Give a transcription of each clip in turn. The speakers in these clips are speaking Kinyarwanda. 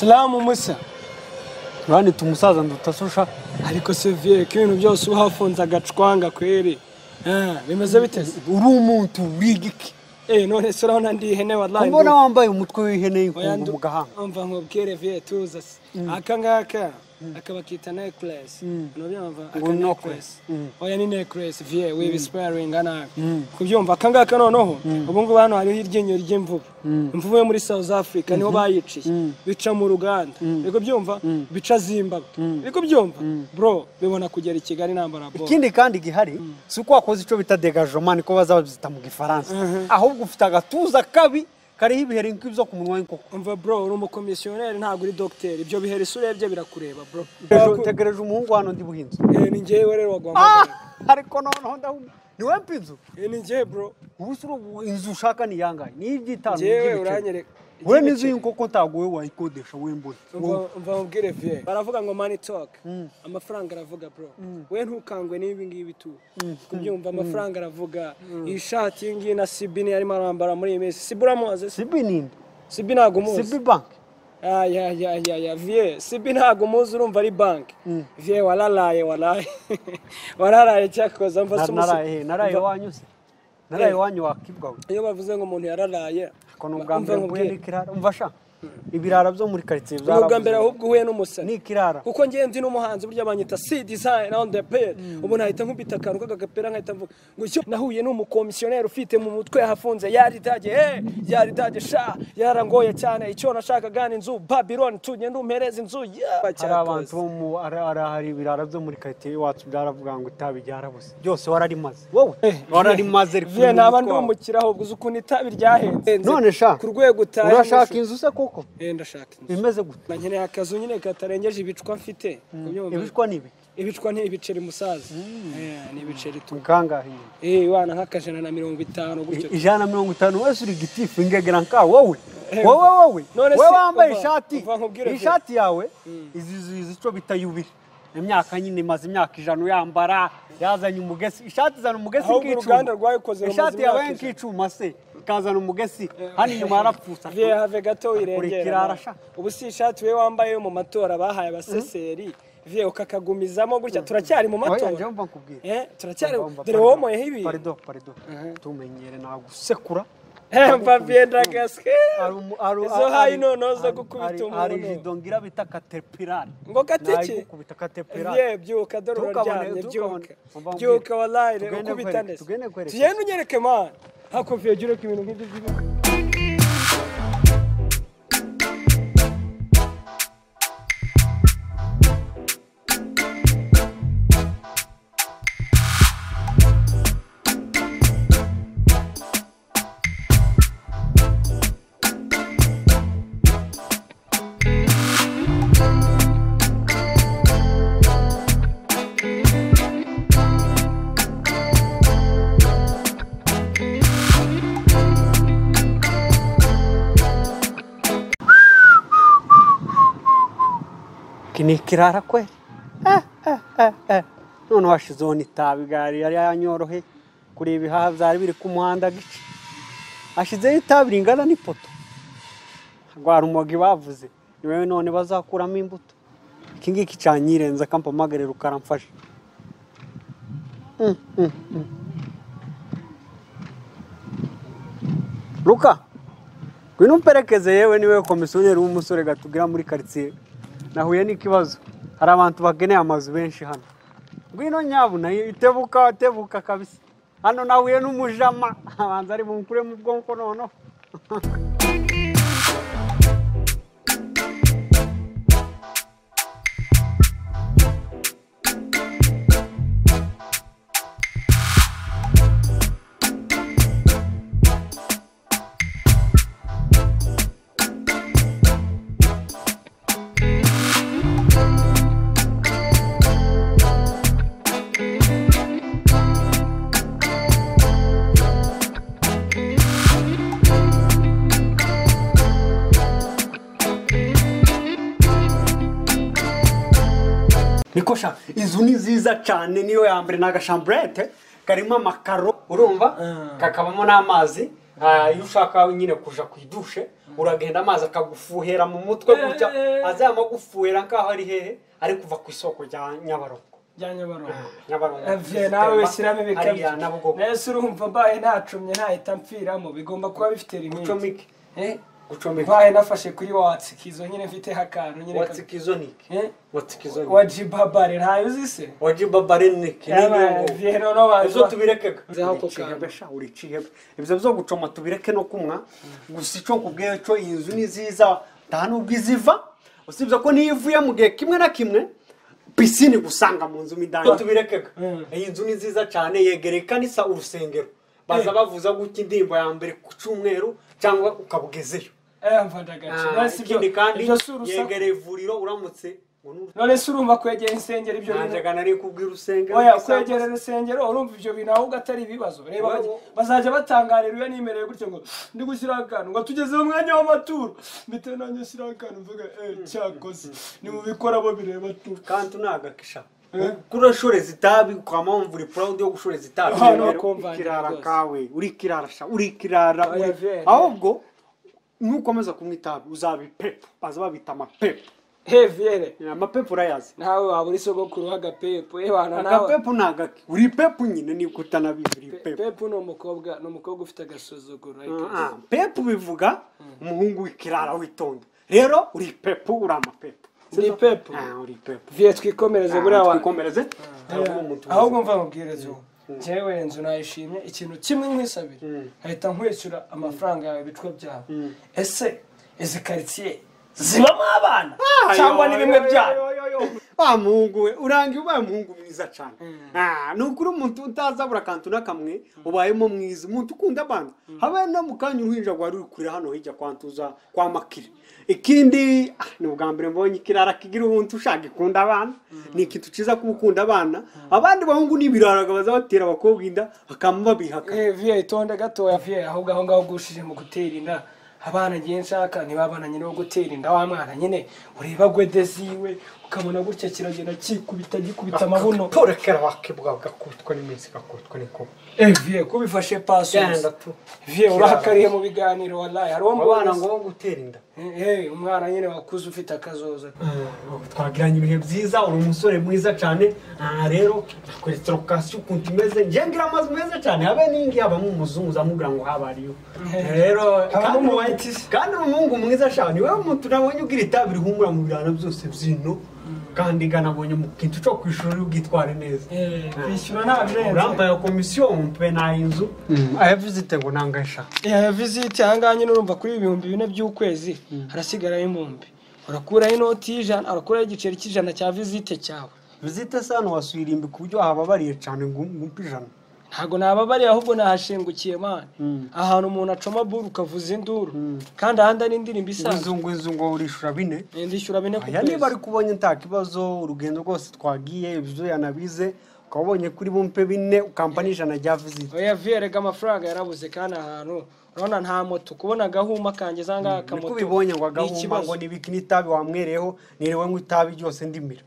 Salamu Musa. Rani tumusaza ndutasosha Ariko Sevier kintu byose uhafunza agacwanga kweri. Bimeze biteze. uri umuntu wigiki None se urabona ndi ihene wallahi. Mbona wambaye umutwe w'ihene y'inkungu mu gahanga. Umva nkubwire vie tuza. Akangaka akaba kita necklace. Unabyumva necklace. Oya ni necklace vie we sparing ana. Kubyumva akangaka noneho ubu ngubu hano hariho iryinyo ry'imvubu. Imvubu yo muri South Africa niho bayiciye. Bica mu Ruganda. Biko byumva bica Zimbabwe. Biko byumva bro bibona kugera i Kigali nambara bo. Ikindi kandi gihari suko wakoze ico bita dégagement ko bazabita mu Gifaransa. Ahubwo ufite agatuza kabi kariho ibiheri nk'ibyo ku munwa w'inkoko. Umva bro uri umukomisiyoneri ntabwo uri docteur. Ibyo biheri surebye birakureba bro. Tegereje umuhungu hano ndi buhinzi. Ni ngewe rero wagomba. Ariko noneho ndahumye. Ni we mpinzu? Ni ngewe bro. Ubusuru inzu ushaka ni yangaye. Ni ibyitanu ngewe uranyereka. We nizo inkoko taguwe wayikodesha wembuye. Umva ubwire vie. Baravuga ngo money talk. Amafaranga aravuga bro. We ntukangwe n'ibi ngibi tu. Kubyumva amafaranga aravuga. Ishati y'ingi na Sibini yarimo arambara muri imesi. Sibura muaze. Sibini. Sibi ntago muzi. Sibi bank. Ya vie. Sibi ntago muzi urumva ari bank. Vie walalaye walaye. Wararaye cyakoza mva sumusi. Naraye wanyuse. Naraye wanyu wakibwawe. Iyo bavuze ngo umuntu yararaye. Kono bwambere bwende kirara umvasha. Ibirara byo muri quartier byara. Ubwo mbere ahubwo uhuye n'umusani. Ni kirara. Kuko ngiye ndi n'umuhanzi burya banyita C design on the page. Ubu nahita nkubita akantu kagapera nkahita mvuga ngo cyo nahuye n'umukomisiyoneri ufite mu mutwe hafunze yari daje sha yarangoye cyane icyo nashaka gana inzu Babylon tugende umpereza inzu hari abantu mu hari ibirara byo muri quartier wacu byaravuga ngo itabi ryarabuze byose wararimaze wowe wararimaze vie naba ndumukiraho ubwo ukuntu itabi ryahenze none sha ku rwego utahe urashaka inzu se koko ndashaka inzu imeze gute nkeneye akazu nyine katarengeje ibicwa mfite ibicwa nibi ibicwa ni ibiceri musaza ni ibiceri tu kangahe wana nk'akajana na 50 gutyo ijana na 50 wese uri gitifu ingegera nka wowe wambaye ishati yawe izi cyo bita yubiri imyaka nyine imaze imyaka ijana uyambara yazanye umugesi ishati zana umugesi nk'icuma ishati yawe nk'icuma se kazana umugesi hani nyuma yarapfusa have gato irengera ubu si ishati we wambaye mu matora bahaye abaseseri vie ukakagumizamo gutya turacyari mu matora turacyari dore womoye ibi pardon tumenyere nagusekura mva vienda gaske zo hayi nonoza gukubita umuntu ari jidongira bita caterpillar ngo katiki gukubita caterpillar vie byuka dorora ryamye byuka wallahi ukubita ndese tugende unyereke man hako vie jure ko ibintu nk'ibyo ni kirara kwe none washizeho n'itabi gari yari yanyorohe kuri ibihaha byari biri ku muhanda gice ashizeho itabi ringana n'ipoto rwara umugi bavuze niwe none bazakuramo imbuto iki ngiki canyirenza kampamagarira ukaramfasha Luka gwino mperekeze yewe niwe komisiyoneri w'umusore gatugira muri quartier nahuye n'ikibazo hari abantu bageneye amazu benshi hano ngwino nyabuna itebuka kabisa hano nahuye n'umujama abanza ari bumukure mu bwonko nono Nikosha inzu ni nziza cyane niyo ya mbere nagashambrete karimo amakaro urumva kakabamo n'amazi iyo ushaka nyine kuja kwidushe uragenda amazi akagufuhera mu mutwe gutya azama gufuhera nkaho ari hehe ari kuva ku isoko rya Nyabarongo nawe wishyiramo ibikabyo nese urumva mbaye ntacumye ntahita mpfiramo bigomba kuba bifite limite mbaye nafashe kuri watsikizo nyine mfiteho akantu nyine watsikizo niki wajibabare ntayo uzi se wajibabare niki izo tubirekega uricihebe ibyo byo gucoma tubireke no kumwa gusa icyo nkubwiye cyo iyi nzu ni nziza nta nubwo iziva usibye ko niyo ivuye mu gihe kimwe na kimwe pisine gusanga mu nzu midani tubirekega iyi nzu ni nziza cyane yegereye kanisa urusengero baza bavuza gutya indirimbo ya mbere ku cyumweru cyangwa ukabugezeyo ikindi kandi yegereye ivuriro uramutse none se urumva kwegera insengero ibyo bintu nanjye nari kubwira urusengero oya kwegera urusengero urumva ibyo bintu ahubwo atari ibibazo reba bazajya batangarira iyo nimereye gutyo ngo ndi gushyira akantu ngo tugeze mu mwanya w'amaturo mbite nanjye shyira akantu mvuga cyakoze ni mu bikora bo bireba tu kandi unagakisha kurashoreza itabi kwa mpamvu uri proud yo gushoreza itabi kirara kawe uri kirara ahubwo nukomeza kumwe itabi uzabipepo baza babita amapepo Viere amapepo urayazi nawe waba uri sogokuru hagapepo bana nawe agapepo nagaki uri pepo nyine ni kutanabizi uri pepo pepo no mukobwa ufite agasuzuguro pepo bivuga umuhungu w'ikirara witonda rero uri pepo uri amapepo uri pepo uri pepo vie twikomereze buriya twikomereze ahubwo mva mubwireze jewe inzu nayishimye ikintu kimwe nkwisabira ahita nkwishyura amafaranga yawe bicwa byawe ese izi quartier zibamo abana cyangwa ni bimwe byayo muhungu we urangiye ubaye umuhungu mwiza cyane nukuri umuntu utazabura akantu nakamwe ubayemo mwiza umuntu ukunda abana habe no mu kanya uruhinja rwari ruri kurira hano hirya kwantuza kwa makire ikindi ni ubwa mbere mbonye ikirara kigira ubuntu ushaka ikunda abana ni ikintu cyiza kuba ukunda abana abandi bahungu n'ibiraraga baza batera abakobwa inda bakama babihaka vie itonde gatoya vie ahubwo aho ngaho gushije mu gutera inda abana ngiye nshaka ntibabana nyine wo gutera inda wa mwana nyine ureba gwede ziwe ukamona gutya kiragenda gikubita amabuno porekera wakibwa gakutwa n'iminsi gakutwa niko vie kubifashe paso vie urakariye mu biganiro wallahi hari uwo abana ngo gutera inda umwana nyine wakuze ufite akazoza twagiranye ibihe byiza uri umusore mwiza cyane rero kuri location ukuntu imeze ngira amazi meza cyane habe ningi abamo umuzungu zamubwira ngo habariyo rero kandi umuhungu mwiza cyane wewe umuntu nabonye ugira itabiri humura mu birana byose byino kandi ganabonye mu kintu cyo kwishura ubwitware neza kwishyura ntabire urampa ya commission mpe na inzu aya visite ngo nangasha visite hanganye n'urumva kuri 2000 by'ukwezi harasigara impumbi urakuraho inoti y'ijana arakuraho igiceri cy'ijana cya visite cyawe visite sano wasuyirimbi ku buryo hababariye cyane ngumpijana ntago nababariye ahubwo nahashingukiye man ahantu umuntu acoma buru ukavuza induru kandi ahandi ari indirimbo isanzwe ngo urishura bine ndishyura bine ku kwezi niba ari kubonye nta kibazo urugendo rwose twagiye ibyo yanabize ukabonye kuri bumpe bine ukampani ijana rya visite oya vierega amafaranga yarabuze kandi ahantu urabona nta moto kubona agahuma kanjye zanga akamoto niko bibonye ngo agahuma ngo nibiki n'itabi wamwereyeho nirewe ngo itabi ryose ndimira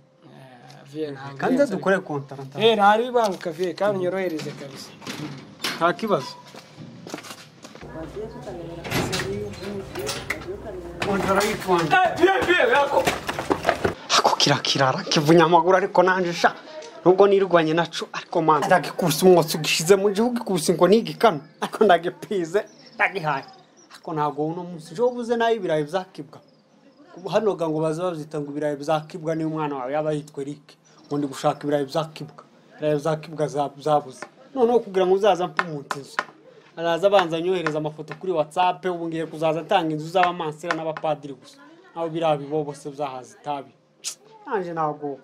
kandi dukore kontaranta ntari bibanguka vie kandi nyorohereze kabisa nta kibazo ako kirakirara kivunya amaguru ariko nanje sha nubwo nirwanye naco ariko man ndagikubise umwotsi ugishize mu gihugu ikubise ngo nigikano ariko ndagipize ndagihaye ariko ntago uno munsi jo buze nayo ibirayi byakibwa hano ngo bazabyita ngo ibirayi byakibwa ni umwana wawe yaba yitwe Eric ngo ndi gushaka ibirayi byakibwa zabuze noneho kugira ngo uzaza mpumuntizo araza abanza nyohereza amafoto kuri WhatsApp ubu ngiye kuzaza tanga inzu z'abamansera n'abapadiri gusa aho birabi bo bose byahaza itabi nanje nago